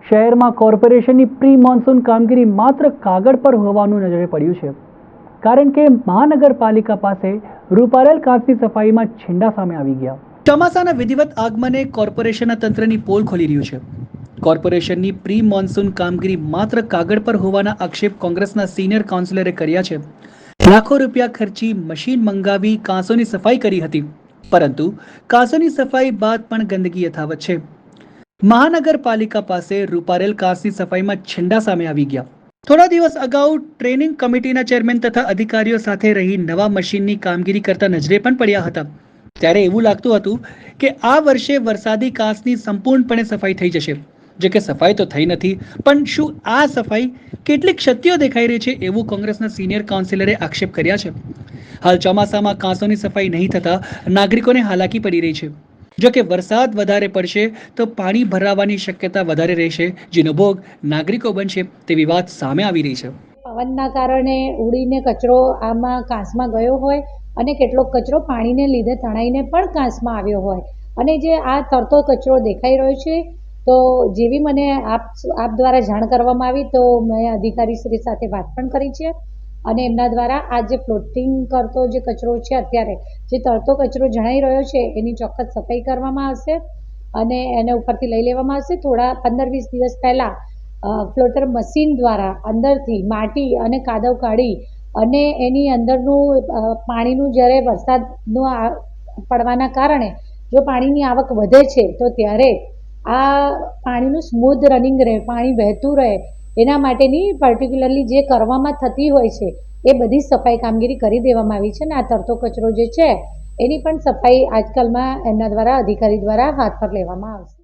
શહેરમાં કોર્પોરેશનની pre monsoon કામગીરી માત્ર કાગળ પર હોવાનું નજરે પડ્યું છે, કારણ કે મહાનગરપાલિકા પાસે રૂપારેલ કાચની સફાઈમાં છેંડા સામે આવી ગયા. ચોમાસાના વિધિવત આગમને કોર્પોરેશનના તંત્રની પોલ ખોલી રહ્યું છે. કોર્પોરેશનની પ્રી મોન્સૂન કામગીરી માત્ર કાગળ પર હોવાના આક્ષેપ કોંગ્રેસના સિનિયર કાઉન્સિલરે કર્યા છે. લાખો રૂપિયા ખર્ચી મશીન મંગાવી કાંસોની સફાઈ કરી હતી, પરંતુ કાંસોની સફાઈ બાદ પણ ગંદકી યથાવત છે. મહાનગરપાલિકા પાસે રૂપારેલ કાચની સફાઈમાં છેંડા સામે આવી ગયા. થોડા દિવસ અગાઉ ટ્રેનિંગ કમિટીના ચેરમેન તથા અધિકારીઓ સાથે રહી નવા મશીનની કામગીરી કરતા નજરે પણ પડ્યા હતા. ત્યારે એવું લાગતું હતું કે આ વર્ષે વરસાદી કાચની સંપૂર્ણપણે સફાઈ થઈ જશે. જો કે સફાઈ તો થઈ નથી, પણ શું આ સફાઈ કેટલીક ક્ષતિઓ દેખાઈ રહી છે એવું કોંગ્રેસના સિનિયર કાઉન્સિલરે આક્ષેપ કર્યા છે. હાલ ચોમાસામાં કાંસોની સફાઈ નહીં થતા નાગરિકોને હાલાકી પડી રહી છે. જો કે વરસાદ વધારે પડશે તો પાણી ભરાવાની શક્યતા વધારે રહેશે, જેનો ભોગ નાગરિકો બનશે તેવી વાત સામે આવી રહી છે. પવનના કારણે ઉડીને કચરો આમાં કાંસમાં ગયો હોય અને કેટલોક કચરો પાણીને લીધે તણાઈને પણ કાંસમાં આવ્યો હોય, અને જે આ તરતો કચરો દેખાઈ રહ્યો છે, તો જેવી મને આપ દ્વારા જાણ કરવામાં આવી તો મેં અધિકારીશ્રી સાથે વાત પણ કરી છે, અને એમના દ્વારા આ જે ફ્લોટિંગ કરતો જે કચરો છે, અત્યારે જે તરતો કચરો જણાઈ રહ્યો છે એની ચોક્કસ સફાઈ કરવામાં આવશે અને એને ઉપરથી લઈ લેવામાં આવશે. થોડા 15-20 દિવસ પહેલાં ફ્લોટર મશીન દ્વારા અંદરથી માટી અને કાદવ કાઢી અને એની અંદરનું પાણીનું જ્યારે વરસાદનું પડવાના કારણે જો પાણીની આવક વધે છે તો ત્યારે આ પાણીનું સ્મૂધ રનિંગ રહે, પાણી વહેતું રહે, એના માટેની પર્ટિક્યુલરલી જે કરવામાં થતી હોય છે એ બધી સફાઈ કામગીરી કરી દેવામાં આવી છે. અને આ તરતો કચરો જે છે એની પણ સફાઈ આજકાલમાં એમના દ્વારા અધિકારી દ્વારા હાથ પર લેવામાં આવશે.